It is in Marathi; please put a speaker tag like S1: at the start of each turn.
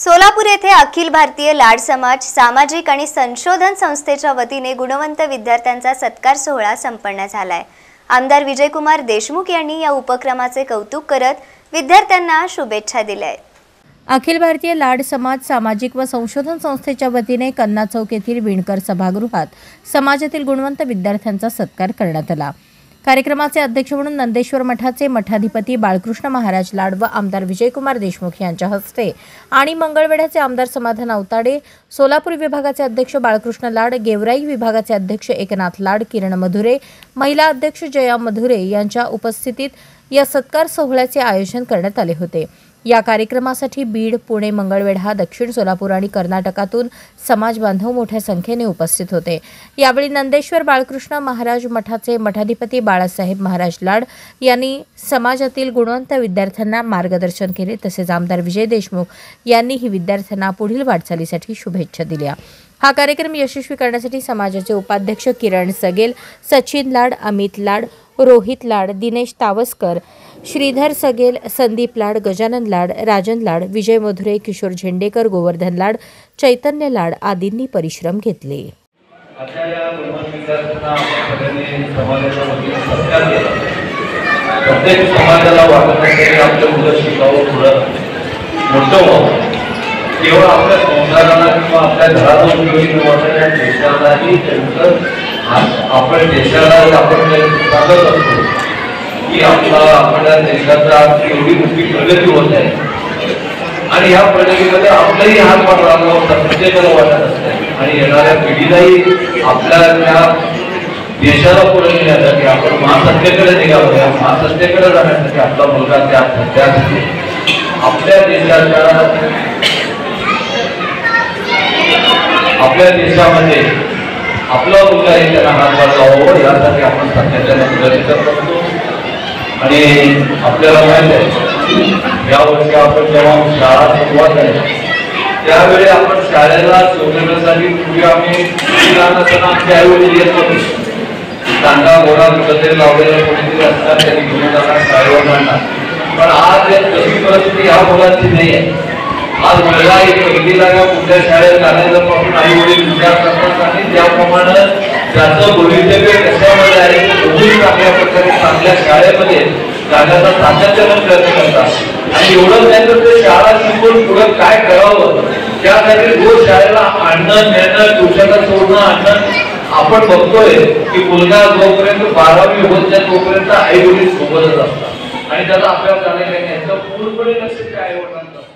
S1: सोलापूर येथे अखिल भारतीय लाड समाज सामाजिक आणि संशोधन संस्थेच्या वतीने गुणवंत विद्यार्थ्यांचा सत्कार सोहळा संपन्न झालाय। आमदार विजयकुमार देशमुख यांनी या उपक्रमाचे कौतुक करत विद्यार्थ्यांना शुभेच्छा दिल्या आहेत।
S2: अखिल भारतीय लाड समाज सामाजिक व संशोधन संस्थेच्या वतीने कन्ना चौक येथील विणकर सभागृहात समाजातील गुणवंत विद्यार्थ्यांचा सत्कार करण्यात आला। कार्यक्रमाचे अध्यक्ष म्हणून नंदेश्वर मठाचे मठाधिपती बाळकृष्ण महाराज लाड व आमदार विजयकुमार देशमुख यांच्या हस्ते आणि मंगळवेढ्याचे आमदार समाधान अवताडे, सोलापूर विभागाचे अध्यक्ष बाळकृष्ण लाड, गेवराई विभागाचे अध्यक्ष एकनाथ लाड, किरण मधुरे, महिला अध्यक्ष जया मधुरे यांच्या उपस्थितीत या सत्कार सोहळ्याचे आयोजन करण्यात आले होते। या कार्यक्रमासाठी बीड, पुणे, मंगळवेढा, दक्षिण सोलापूर आणि कर्नाटकातून समाज बांधव मोठ्या संख्येने उपस्थित होते। यावेळी नंदेश्वर बाळकृष्ण महाराज मठाचे मठाधिपती बाळासाहेब महाराज लाड यांनी समाजातील गुणवंत विद्यार्थ्यांना मार्गदर्शन केले। तसेच आमदार विजय देशमुख यांनीही विद्यार्थ्यांना पुढील वाटचालीसाठी शुभेच्छा दिल्या। हा कार्यक्रम यशस्वी करण्यासाठी समाजाचे उपाध्यक्ष किरण सगेल, सचिन लाड, अमित लाड, रोहित लाड, दिनेश तावस्कर, श्रीधर सगेल, संदीप लाड, गजानन लाड, राजन लाड, विजय मधुरे, किशोर झेंडेकर, गोवर्धन लाड, चैतन्य लाड आदींनी परिश्रम घेतले।
S3: प्रत्येक समाजाला वाटत असते आपलं मुलं शिकावं, पुढं मोठं व्हावं। केवळ आपल्या संसाराला किंवा आपल्या घराला उपयोगी वाटणाऱ्या देशालाही त्यांचं आपण देशाला आपण सांगत असतो की आपल्या देशाचा एवढी मोठी प्रगती होत आहे आणि या प्रगतीमध्ये आपलाही हातभार लागला होता प्रत्येकाला वाटत असते आणि येणाऱ्या पिढीलाही आपल्या त्या देशाला पुढे नेण्यासाठी आपण महासत्तेकडे निघावं, या महासत्तेकडे जाण्यासाठी आपला मुलगा त्यासाठी आपल्या देशामध्ये आपला मुलगा हे त्यांना हातभार लावावं यासाठी आपण सत्तेच्या प्रयत्न करतो। आणि आपल्याला माहित आहे यावर्षी आपण जेव्हा शाळा सुरुवात आहे त्यावेळी आपण शाळेला सोडण्यासाठी पूर्वी आम्ही लहान असताना आमच्या आई वडील येत होते, टांगा घोडा कुठेतरी लावलेला कोणीतरी असतात त्यांनी घेऊन जाणार शाळेवर जाणार। पण आज तशी परिस्थिती ह्या मुलांची नाही आहे। आज मुलगा एक पहिलीला कुठल्या शाळेत जाण्यापासून आई वडील विचार करतात आणि त्याप्रमाणे त्याचं भवितव्य कशामध्ये आहे दोन्ही चांगल्या प्रकारे चांगल्या शाळेमध्ये जाण्याचा सातत्याने प्रयत्न करतात। आणि एवढंच नाही तर ते शाळा शिकून पुढे काय करावं त्यासाठी रोज शाळेला आणणं नेणं, ट्युशनला सोडणं आणणं आपण बघतोय की मुलगा जोपर्यंत 12वी होत नाही तोपर्यंत आई वडील सोबतच असतात आणि त्याचा अभ्यास झालेला नाही, पूर्णपणे लक्ष त्या आई वडिलांचं